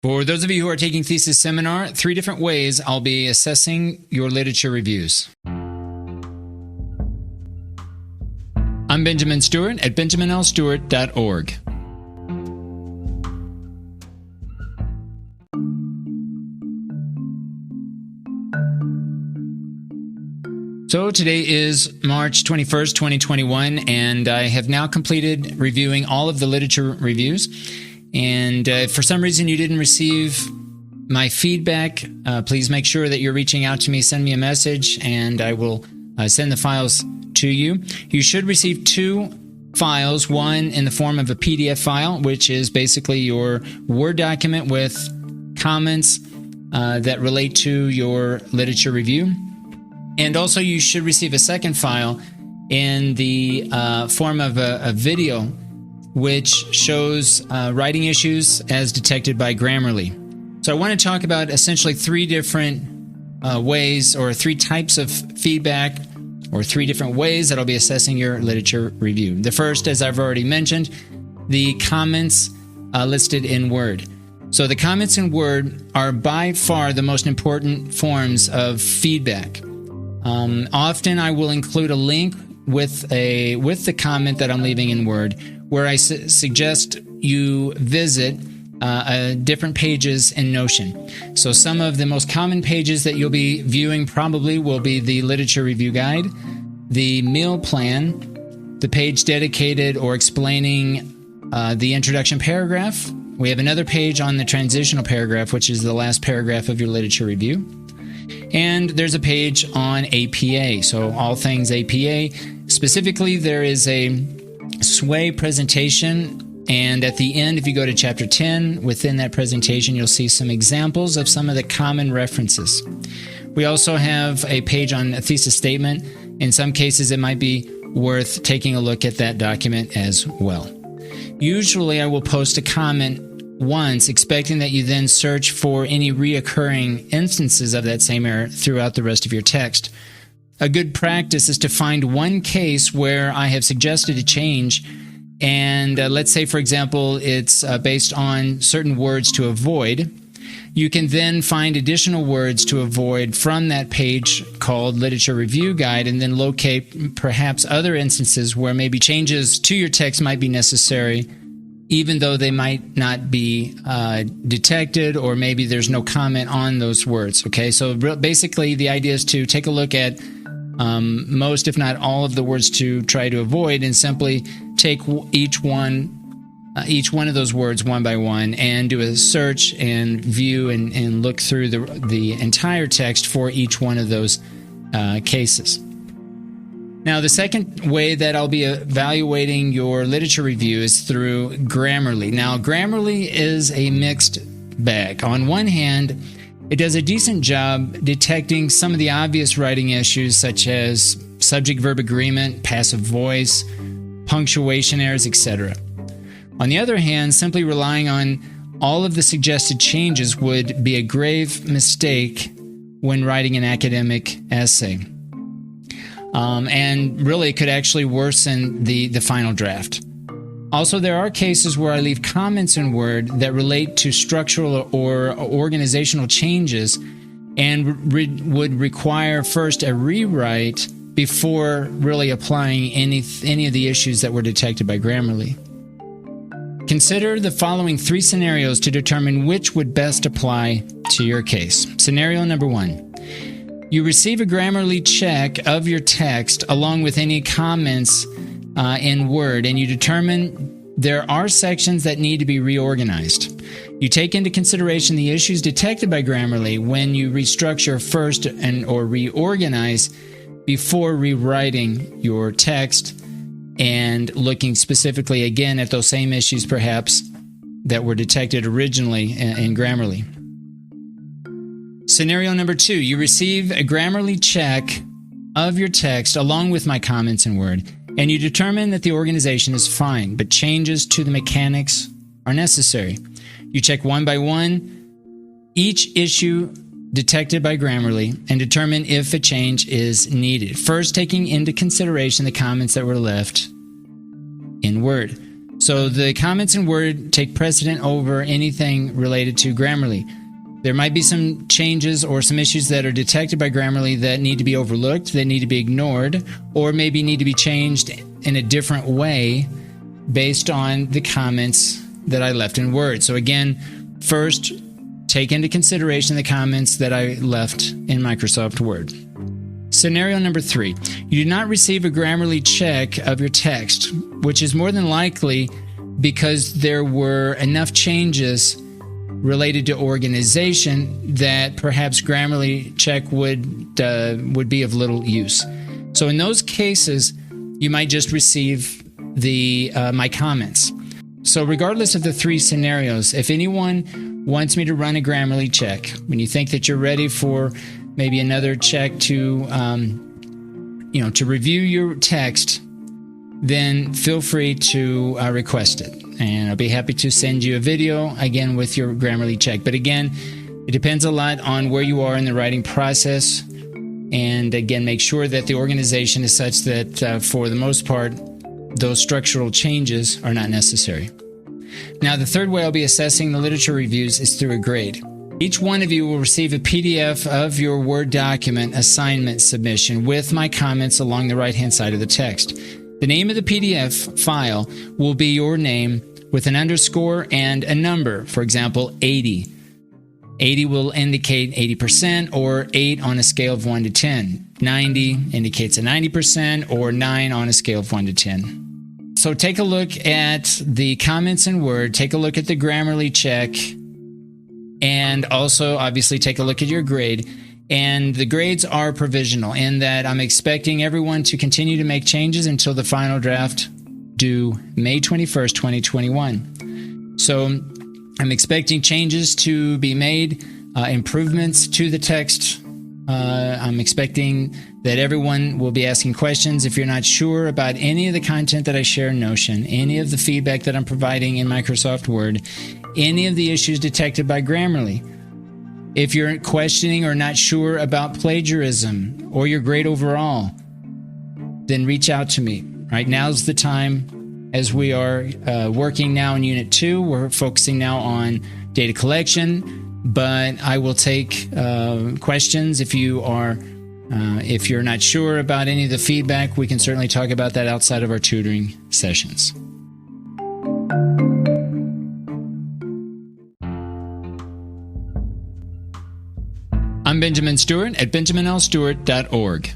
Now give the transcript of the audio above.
For those of you who are taking thesis seminar, 3 different ways I'll be assessing your literature reviews. I'm Benjamin Stewart at benjaminlstewart.org. So today is March 21st, 2021, and I have now completed reviewing all of the literature reviews. And if for some reason you didn't receive my feedback, please make sure that you're reaching out to me. Send me a message, and I will send the files to you. You should receive 2 files, one in the form of a PDF file, which is basically your Word document with comments that relate to your literature review. And also you should receive a second file in the form of a video, which shows writing issues as detected by Grammarly. So I want to talk about essentially 3 different ways, or 3 types of feedback, or 3 different ways that I'll be assessing your literature review. The first, as I've already mentioned, the comments listed in Word. So the comments in Word are by far the most important forms of feedback. Often I will include a link with the comment that I'm leaving in Word, where I suggest you visit different pages in Notion. So some of the most common pages that you'll be viewing probably will be the literature review guide, the meal plan, the page dedicated or explaining the introduction paragraph. We have another page on the transitional paragraph, which is the last paragraph of your literature review. And there's a page on APA, so all things APA. Specifically, there is a SWAY presentation, and at the end, if you go to Chapter 10, within that presentation, you'll see some examples of some of the common references. We also have a page on a thesis statement. In some cases, it might be worth taking a look at that document as well. Usually, I will post a comment once, expecting that you then search for any reoccurring instances of that same error throughout the rest of your text. A good practice is to find one case where I have suggested a change, and let's say, for example, it's based on certain words to avoid. You can then find additional words to avoid from that page called Literature Review Guide, and then locate perhaps other instances where maybe changes to your text might be necessary, even though they might not be detected, or maybe there's no comment on those words. Okay, so basically the idea is to take a look at most, if not all, of the words to try to avoid, and simply take each one of those words one by one and do a search and view and look through the entire text for each one of those cases. Now, the second way that I'll be evaluating your literature review is through Grammarly. Now, Grammarly is a mixed bag. On one hand, it does a decent job detecting some of the obvious writing issues, such as subject-verb agreement, passive voice, punctuation errors, etc. On the other hand, simply relying on all of the suggested changes would be a grave mistake when writing an academic essay. And really, it could actually worsen the final draft. Also, there are cases where I leave comments in Word that relate to structural or organizational changes and would require first a rewrite before really applying any of the issues that were detected by Grammarly. Consider the following 3 scenarios to determine which would best apply to your case. Scenario number 1. You receive a Grammarly check of your text along with any comments in Word, and you determine there are sections that need to be reorganized. You take into consideration the issues detected by Grammarly when you restructure first or reorganize before rewriting your text, and looking specifically again at those same issues perhaps that were detected originally in Grammarly. Scenario number 2, you receive a Grammarly check of your text along with my comments in Word, and you determine that the organization is fine, but changes to the mechanics are necessary. You check one by one each issue detected by Grammarly and determine if a change is needed, first taking into consideration the comments that were left in Word. So the comments in Word take precedent over anything related to Grammarly. There might be some changes or some issues that are detected by Grammarly that need to be overlooked, that need to be ignored, or maybe need to be changed in a different way based on the comments that I left in Word. So again, first, take into consideration the comments that I left in Microsoft Word. Scenario number 3. You do not receive a Grammarly check of your text, which is more than likely because there were enough changes related to organization that perhaps Grammarly check would be of little use. So in those cases, you might just receive the my comments. So regardless of the 3 scenarios, if anyone wants me to run a Grammarly check, when you think that you're ready for maybe another check to to review your text, then feel free to request it. And I'll be happy to send you a video, again, with your Grammarly check. But again, it depends a lot on where you are in the writing process. And again, make sure that the organization is such that, for the most part, those structural changes are not necessary. Now, the third way I'll be assessing the literature reviews is through a grade. Each one of you will receive a PDF of your Word document assignment submission with my comments along the right-hand side of the text. The name of the PDF file will be your name with an underscore and a number, for example, 80. 80 will indicate 80% or 8 on a scale of 1 to 10. 90 indicates a 90% or 9 on a scale of 1 to 10. So take a look at the comments in Word, take a look at the Grammarly check, and also obviously take a look at your grade. And the grades are provisional in that I'm expecting everyone to continue to make changes until the final draft due May 21st, 2021. So I'm expecting changes to be made, improvements to the text. I'm expecting that everyone will be asking questions. If you're not sure about any of the content that I share in Notion, any of the feedback that I'm providing in Microsoft Word, any of the issues detected by Grammarly, if you're questioning or not sure about plagiarism or your grade overall, then reach out to me. Right now's the time, as we are working now in Unit 2. We're focusing now on data collection, but I will take questions if you are if you're not sure about any of the feedback. We can certainly talk about that outside of our tutoring sessions. I'm Benjamin Stewart at benjaminlstewart.org.